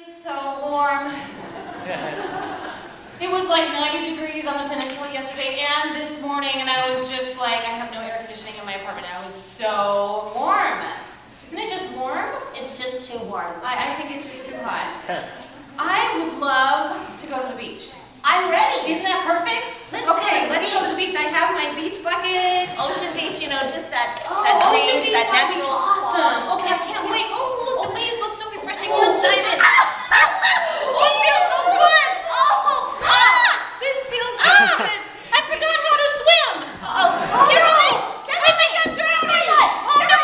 So warm. It was like 90 degrees on the peninsula yesterday and this morning, and I was just like, I have no air conditioning in my apartment. I was so warm. Isn't it just warm? It's just too warm. I think it's just too hot. I would love to go to the beach. I'm ready. Isn't that perfect? Let's go to the beach. I have my beach buckets. Ocean beach, you know, just that ocean breeze, beach, that that'd be natural. awesome. Okay, I can't wait. Oh, look, the waves look so refreshing. Let's dive in. Oh, it feels so good. This feels so good. I forgot how to swim. Kimberly, I think I'm drowning. Oh no.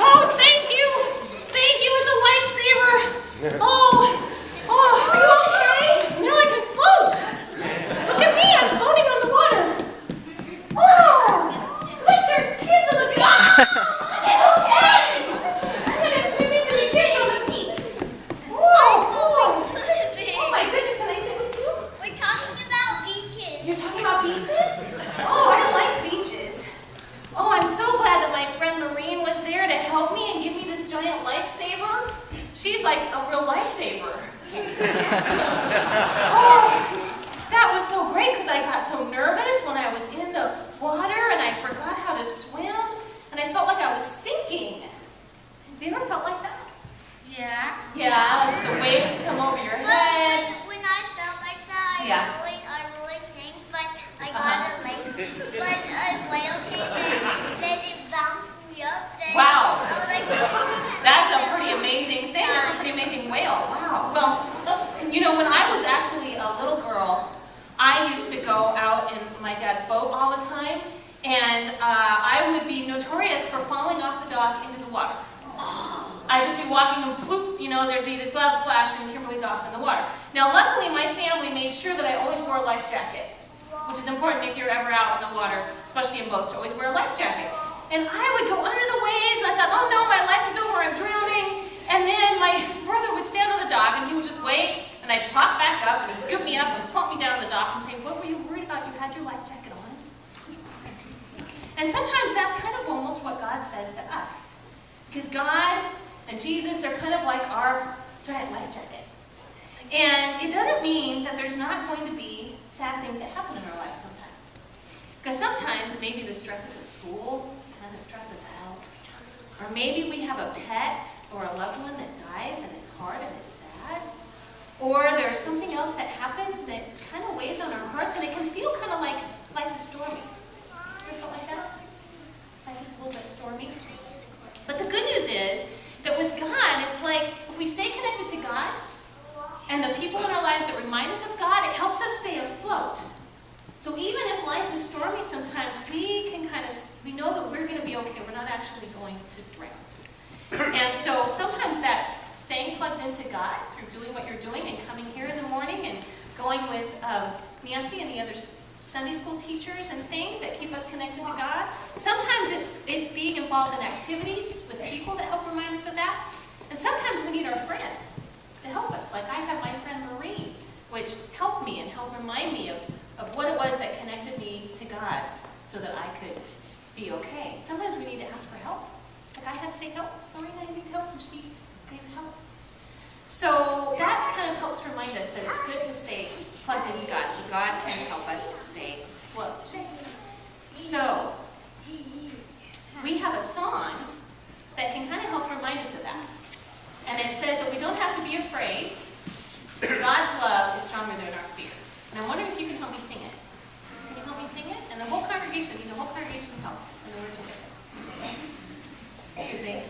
Oh, thank you. Thank you. It's a lifesaver. Are you okay? Now I can float. Look at me. I'm floating on the water. Oh, look, there's kids on the beach. Okay. I'm going to swim into the kids on the beach. Oh my goodness. Can I sit with you? We're talking about beaches. You're talking about beaches? Oh, I like beaches. Oh, I'm so glad that my friend Maureen was there to help me and give me this giant lifesaver. She's like a real lifesaver. Oh, that was so great because I got so nervous when I was in the water and I forgot how to swim and I felt like I was sinking. Have you ever felt like that? Yeah. Yeah, the waves come over your head. But when I felt like that, I really think, but I got a whale came then it bounced me up. Then Wow. I was like, That's a pretty amazing thing. That's a pretty amazing whale. Wow. Well, you know, when I was actually a little girl, I used to go out in my dad's boat all the time, and I would be notorious for falling off the dock into the water. I'd just be walking and ploop, you know, there'd be this loud splash and Kimberly's off in the water. Now, luckily, my family made sure that I always wore a life jacket, which is important if you're ever out in the water, especially in boats, to always wear a life jacket. And I would go under the waves, and I thought, oh no, my life is over, I'm drowning. And then my brother would stand on the dock, and he would just wait, and I'd pop back up, and he'd scoop me up and plump me down on the dock and say, what were you worried about? You had your life jacket on. And sometimes that's kind of almost what God says to us. Because God and Jesus are kind of like our giant life jacket. And it doesn't mean that there's not going to be sad things that happen in our lives sometimes. Because sometimes maybe the stresses of school kind of stress us out. Or maybe we have a pet or a loved one that dies and it's hard and it's sad. Or there's something else that happens that kind of weighs on our hearts and it can feel kind of like life is stormy. Ever felt like that? Life is a little bit stormy. But the good news is that with God, it's like if we stay connected to God and the people in our lives that remind us of God, it helps us stay afloat. So even if life is stormy sometimes, we know that we're going to be okay. We're not actually going to drown. And so sometimes that's staying plugged into God through doing what you're doing and coming here in the morning and going with Nancy and the other Sunday school teachers and things that keep us connected to God. Sometimes it's being involved in activities with people that help remind us of that. And sometimes we need our friends to help us. Like I had my friend Maureen, which helped me and helped remind me of what it was that connected me to God so that I could be okay. Sometimes we need to ask for help. Like I had to say, help, Maureen, I need help, and she gave help. So that kind of helps remind us that it's good to stay plugged into God so God can help us stay afloat. So we have a song that can kind of help remind us of that. And it says that we don't have to be afraid. God's love is stronger than our fear. And I'm wondering if you can help me sing it. Can you help me sing it? And the whole congregation, help. And the words will get it. Should they?